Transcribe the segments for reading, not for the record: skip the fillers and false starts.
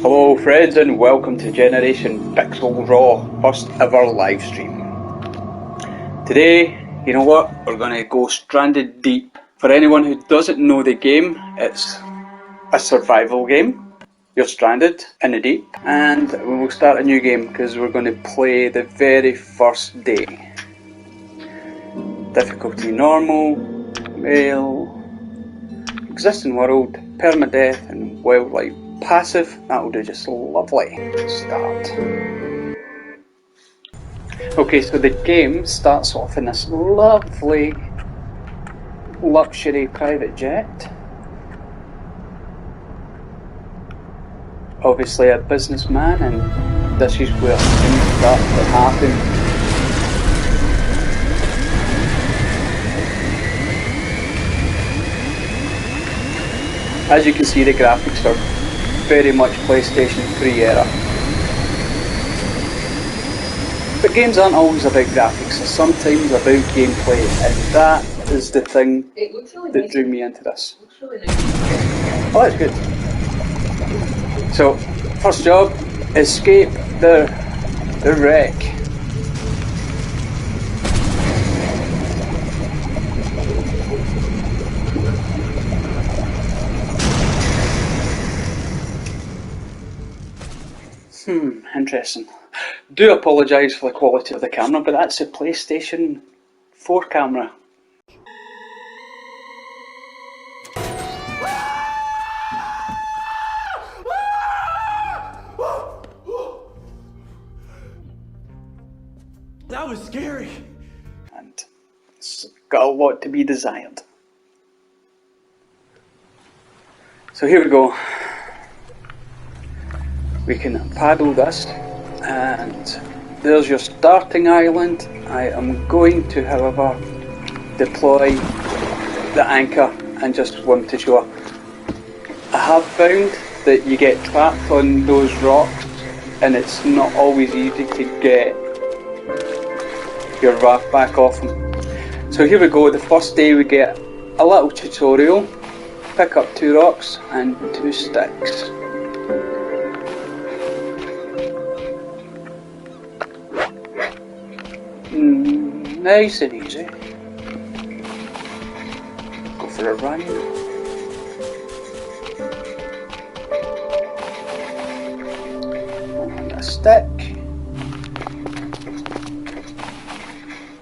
Hello friends and welcome to Generation Pixel Raw, first ever live stream. Today, you know what, we're going to go Stranded Deep. For anyone who doesn't know the game, it's a survival game. You're stranded in the deep and we will start a new game because we're going to play the very first day. Difficulty normal, male, existing world, permadeath and wildlife. Passive, that will do just lovely. Start. Okay, so the game starts off in this lovely luxury private jet. Obviously a businessman, and this is where things start to happen. As you can see, the graphics are very much PlayStation 3 era. But games aren't always about graphics, they're sometimes about gameplay, and that is the thing that drew me into this. Oh, that's good. So, first job, escape the wreck. Interesting. Do apologise for the quality of the camera, but that's a PlayStation 4 camera. That was scary. And it's got a lot to be desired. So here we go. We can paddle this, and there's your starting island. I am going to, however, deploy the anchor and just swim to shore. I have found that you get trapped on those rocks and it's not always easy to get your raft back off them. So here we go, the first day we get a little tutorial. Pick up 2 rocks and 2 sticks. Nice and easy. Go for a run. And a stick.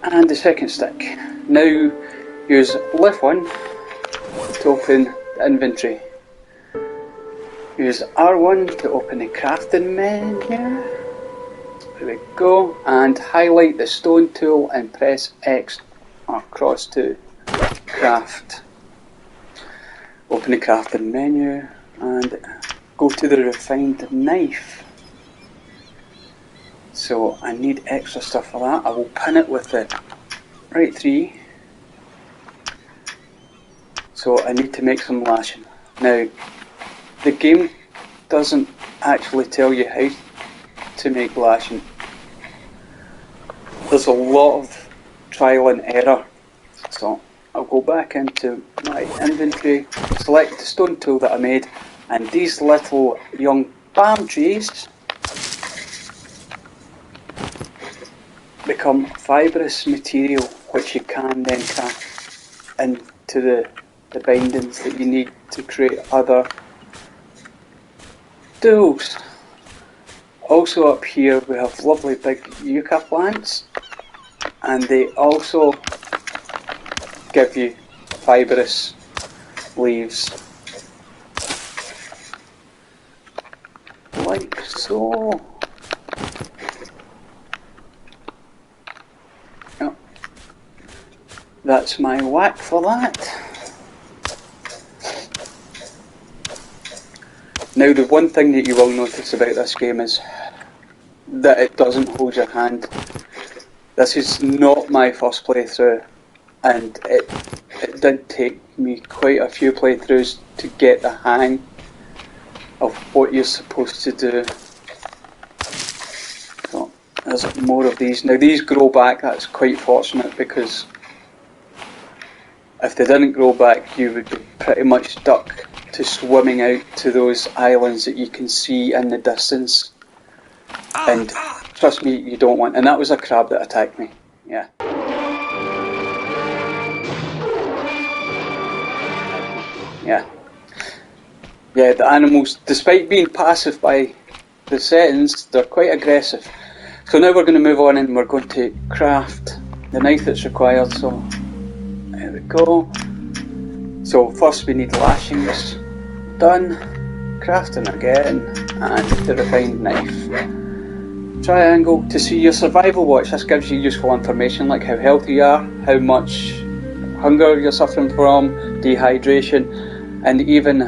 And the second stick. Now use left one to open the inventory. Use R1 to open the crafting menu. There we go, and highlight the stone tool and press X or cross to craft. Open the crafting menu and go to the refined knife. So I need extra stuff for that. I will pin it with the right 3. So I need to make some lashing. Now, the game doesn't actually tell you how to make lashing. There's a lot of trial and error. So I'll go back into my inventory, select the stone tool that I made, and these little young palm trees become fibrous material which you can then craft into the bindings that you need to create other tools. Also up here we have lovely big yucca plants, and they also give you fibrous leaves, like so. Yep. That's my whack for that. Now the one thing that you will notice about this game is that it doesn't hold your hand. This is not my first playthrough, and it did take me quite a few playthroughs to get the hang of what you're supposed to do. So there's more of these. Now these grow back, that's quite fortunate, because if they didn't grow back you would be pretty much stuck to swimming out to those islands that you can see in the distance. And trust me, you don't want. And that was a crab that attacked me. Yeah. Yeah. Yeah, the animals, despite being passive by the settings, they're quite aggressive. So now we're going to move on and we're going to craft the knife that's required. So there we go. So first we need lashings done, crafting again, and the refined knife. Triangle to see your survival watch. This gives you useful information like how healthy you are, how much hunger you're suffering from, dehydration, and even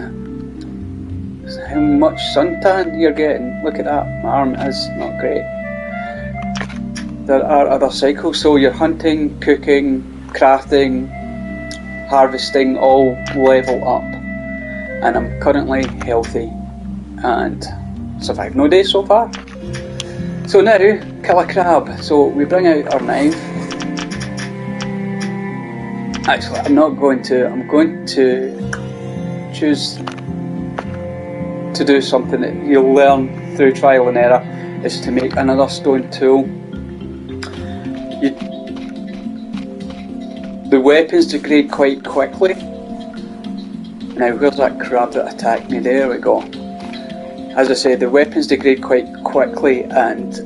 how much suntan you're getting. Look at that, my arm is not great. There are other cycles, so you're hunting, cooking, crafting, harvesting, all level up. And I'm currently healthy and survived no days so far. So now, kill a crab. So we bring out our knife. Actually, I'm going to choose to do something that you'll learn through trial and error, is to make another stone tool. The weapons degrade quite quickly. Now where's that crab that attacked me? There we go. As I said, the weapons degrade quite quickly, and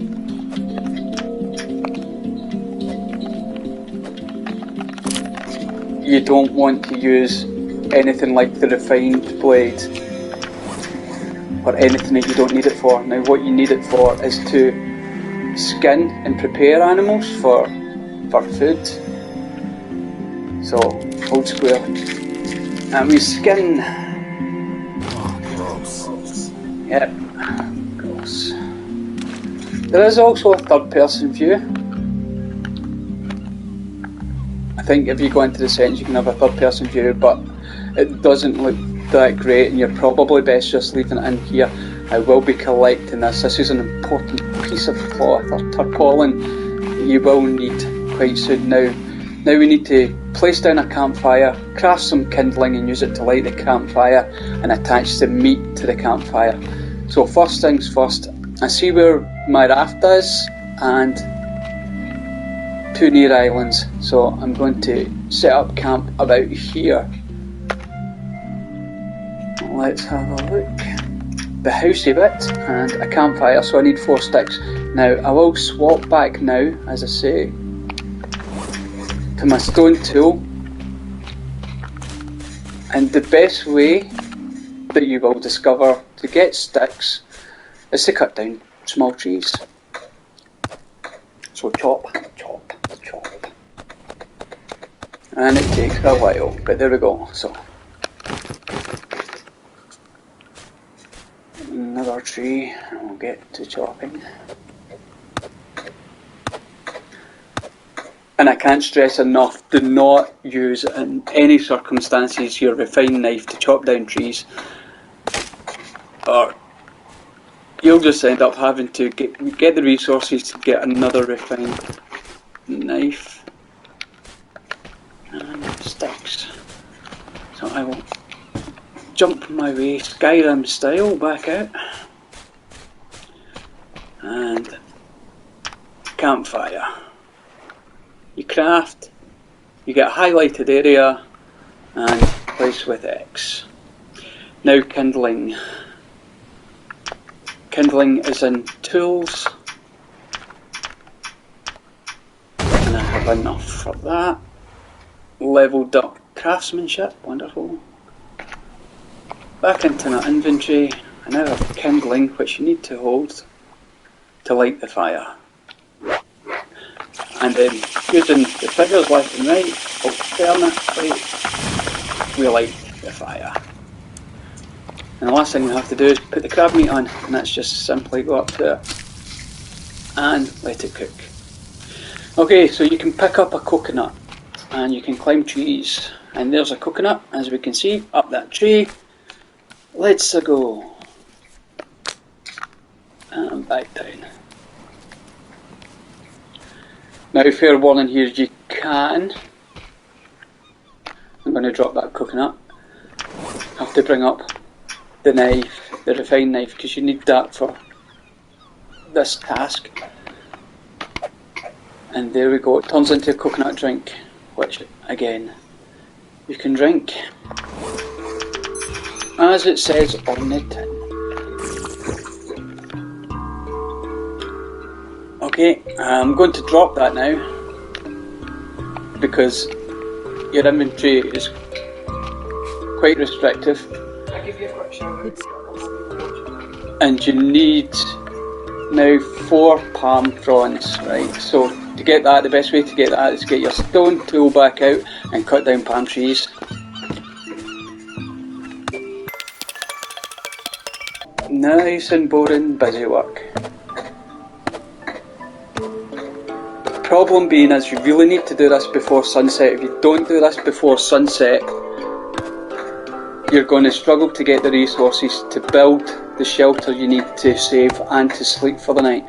you don't want to use anything like the refined blade or anything that you don't need it for. Now what you need it for is to skin and prepare animals for food. So hold square and we skin. Yep, gross. There is also a third person view. I think if you go into the settings you can have a third person view, but it doesn't look that great and you're probably best just leaving it in here. I will be collecting this. This is an important piece of cloth or tarpaulin that you will need quite soon. Now we need to place down a campfire, craft some kindling and use it to light the campfire and attach the meat to the campfire. So first things first, I see where my raft is and 2 near islands. So I'm going to set up camp about here. Let's have a look. The housey bit and a campfire, so I need 4 sticks. Now I will swap back now, as I say, to my stone tool, and the best way that you will discover to get sticks is to cut down small trees. So chop, chop, chop, and it takes a while, but there we go. So another tree and we'll get to chopping. And I can't stress enough, do not use in any circumstances your refined knife to chop down trees, or you'll just end up having to get the resources to get another refined knife and sticks. So I will jump my way Skyrim style back out and campfire. You craft, you get a highlighted area and place with X. Now kindling. Kindling is in tools and I have enough for that. Leveled up craftsmanship, wonderful. Back into my inventory, I now have kindling, which you need to hold to light the fire. And then using the figures left and right, alternately, we light the fire. And the last thing we have to do is put the crab meat on, and that's just simply go up to it and let it cook. Okay, so you can pick up a coconut and you can climb trees, and there's a coconut, as we can see, up that tree. Let's go. And back down. Now, fair warning here, you can, I'm going to drop that coconut, have to bring up the knife, the refined knife, because you need that for this task. And there we go, it turns into a coconut drink, which again you can drink as it says on the tin. Okay, I'm going to drop that now because your inventory is quite restrictive. I'll give you a quick shout out. And you need now 4 palm fronds, right? So to get that, the best way to get that is get your stone tool back out and cut down palm trees. Nice and boring busy work. Problem being is you really need to do this before sunset. If you don't do this before sunset, you're going to struggle to get the resources to build the shelter you need to save and to sleep for the night.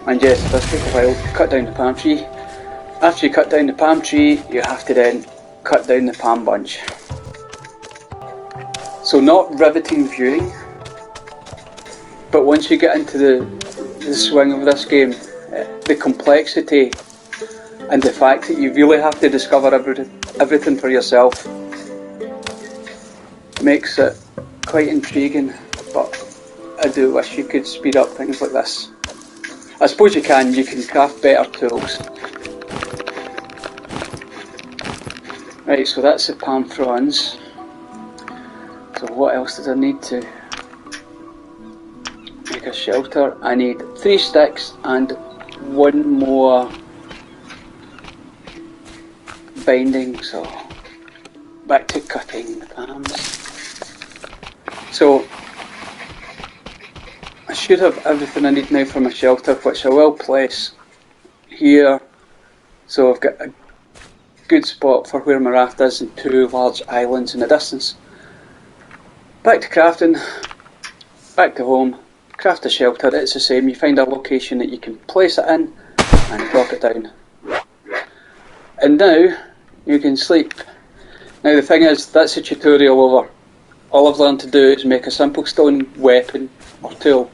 And yes, it does take a while to cut down the palm tree. After you cut down the palm tree, you have to then cut down the palm bunch. So not riveting viewing, but once you get into the swing of this game, the complexity and the fact that you really have to discover everything for yourself makes it quite intriguing, but I do wish you could speed up things like this. I suppose you can craft better tools. Right, so that's the palm fronds. So what else does I need to make a shelter? I need 3 sticks and 1 more binding, so back to cutting the palms. So I should have everything I need now for my shelter, which I will place here. So I've got a good spot for where my raft is and 2 large islands in the distance. Back to crafting, back to home, craft a shelter. It's the same, you find a location that you can place it in and drop it down. And now you can sleep. Now the thing is, that's the tutorial over. All I've learned to do is make a simple stone weapon or tool.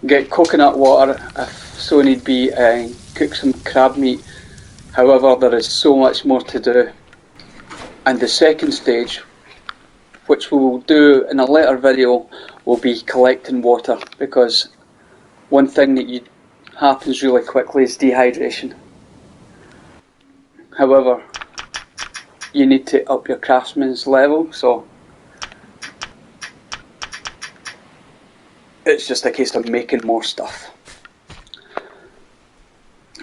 Get coconut water if so need be, and cook some crab meat. However, there is so much more to do. And the second stage, which we will do in a later video, will be collecting water, because one thing that happens really quickly is dehydration. However, you need to up your craftsman's level, so it's just a case of making more stuff.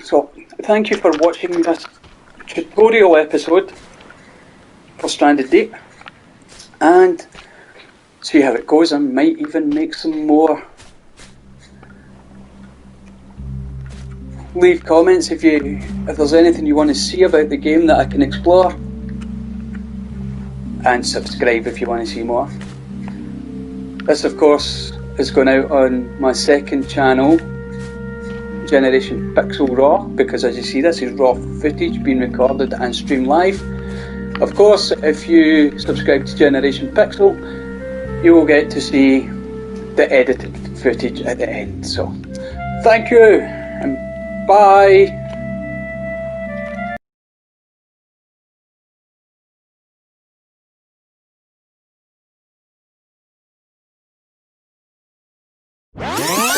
So thank you for watching this tutorial episode for Stranded Deep, and see how it goes. I might even make some more. Leave comments if there's anything you want to see about the game that I can explore, and subscribe if you want to see more. This of course is going out on my second channel, Generation Pixel Raw, because as you see, this is raw footage being recorded and streamed live. Of course, if you subscribe to Generation Pixel, you will get to see the edited footage at the end. So thank you and bye. Yeah.